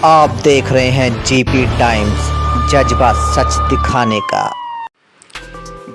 आप देख रहे हैं जीपी टाइम्स, जज्बा सच दिखाने का।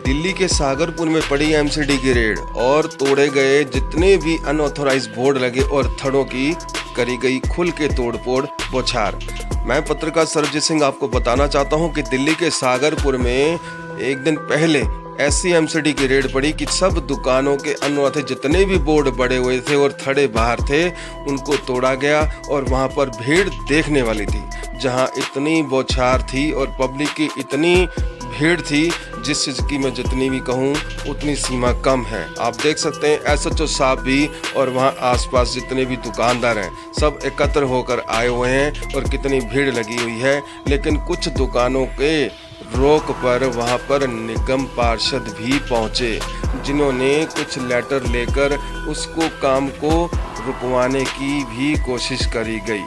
दिल्ली के सागरपुर में पड़ी एमसीडी की रेड और तोड़े गए जितने भी अनऑथोराइज बोर्ड लगे और थड़ों की करी गई खुल के तोड़फोड़ बौछार। मैं पत्रकार सरबजीत सिंह आपको बताना चाहता हूं कि दिल्ली के सागरपुर में एक दिन पहले ऐसी एमसीडी की रेड पड़ी कि सब दुकानों के अनऑथोराइज जितने भी बोर्ड बड़े हुए थे और थड़े बाहर थे उनको तोड़ा गया और वहां पर भीड़ देखने वाली थी। जहां इतनी बौछार थी और पब्लिक की इतनी भीड़ थी, जिस चीज़ की मैं जितनी भी कहूँ उतनी सीमा कम है। आप देख सकते हैं एसएचओ साहब भी और वहाँ आसपास जितने भी दुकानदार हैं सब एकत्र होकर आए हुए हैं और कितनी भीड़ लगी हुई है। लेकिन कुछ दुकानों के रोक पर वहाँ पर निगम पार्षद भी पहुँचे, जिन्होंने कुछ लेटर लेकर उसको काम को रुकवाने की भी कोशिश करी गई।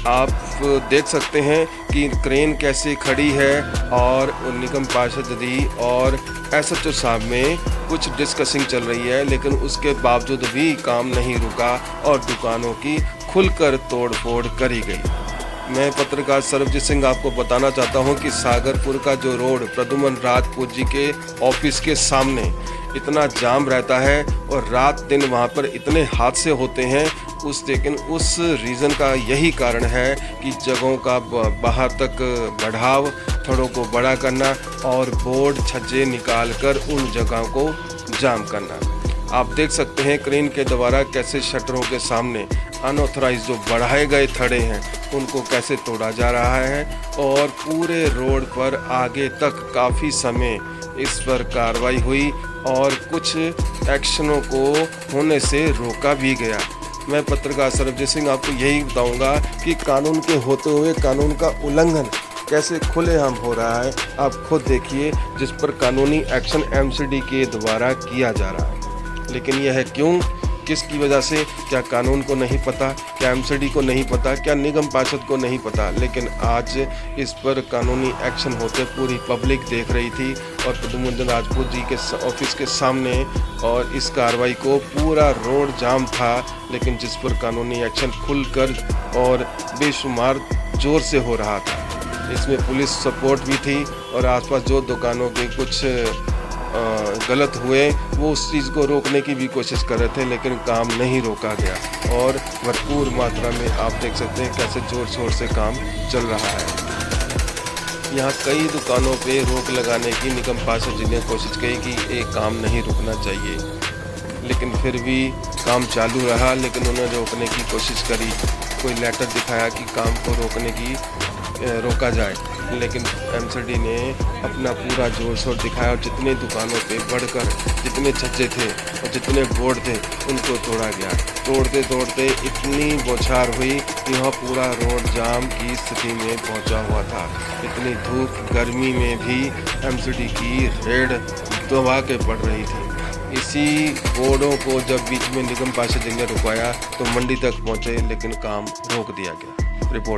आप देख सकते हैं कि क्रेन कैसे खड़ी है और निगम पार्षद दी और एसएचओ साहब में कुछ डिस्कसिंग चल रही है, लेकिन उसके बावजूद भी काम नहीं रुका और दुकानों की खुलकर तोड़फोड़ करी गई। मैं पत्रकार सरबजीत सिंह आपको बताना चाहता हूं कि सागरपुर का जो रोड प्रद्युमन राजपूत जी के ऑफिस के सामने इतना जाम रहता है और रात दिन वहां पर इतने हादसे होते हैं, लेकिन उस रीज़न का यही कारण है कि जगहों का बाहर तक बढ़ाव, थड़ों को बड़ा करना और बोर्ड छज्जे निकाल कर उन जगहों को जाम करना। आप देख सकते हैं क्रेन के द्वारा कैसे शटरों के सामने अनऑथराइज जो बढ़ाए गए थड़े हैं उनको कैसे तोड़ा जा रहा है और पूरे रोड पर आगे तक काफ़ी समय इस पर कार्रवाई हुई और कुछ एक्शनों को होने से रोका भी गया। मैं पत्रकार सरबजीत सिंह आपको यही बताऊंगा कि कानून के होते हुए कानून का उल्लंघन कैसे खुलेआम हो रहा है। आप खुद देखिए, जिस पर कानूनी एक्शन एमसीडी के द्वारा किया जा रहा है। लेकिन यह है क्यों, किसकी वजह से? क्या कानून को नहीं पता? क्या एमसीडी को नहीं पता? क्या निगम पार्षद को नहीं पता? लेकिन आज इस पर कानूनी एक्शन होते पूरी पब्लिक देख रही थी और प्रद्युमन राजपूत जी के ऑफिस के सामने और इस कार्रवाई को पूरा रोड जाम था, लेकिन जिस पर कानूनी एक्शन खुलकर और बेशुमार जोर से हो रहा था। इसमें पुलिस सपोर्ट भी थी और आसपास जो दुकानों के कुछ गलत हुए वो उस चीज़ को रोकने की भी कोशिश कर रहे थे, लेकिन काम नहीं रोका गया और भरपूर मात्रा में आप देख सकते हैं कैसे जोर शोर से काम चल रहा है। यहाँ कई दुकानों पे रोक लगाने की निगम पार्षद जी ने कोशिश की कि ये काम नहीं रुकना चाहिए, लेकिन फिर भी काम चालू रहा। लेकिन उन्होंने रोकने की कोशिश करी, कोई लेटर दिखाया कि काम को रोका जाए, लेकिन एमसीडी ने अपना पूरा जोर शोर दिखाया और जितने दुकानों पे बढ़कर जितने छज्जे थे और जितने बोर्ड थे उनको तोड़ा गया। तोड़ते तोड़ते इतनी बौछार हुई कि वहाँ पूरा रोड जाम की स्थिति में पहुँचा हुआ था। इतनी धूप गर्मी में भी एमसीडी की रेड दबा के पड़ रही थी। इसी बोर्डों को जब बीच में निगम पार्षद जी ने रुकवाया तो मंडी तक पहुँचे, लेकिन काम रोक दिया गया। रिपोर्ट।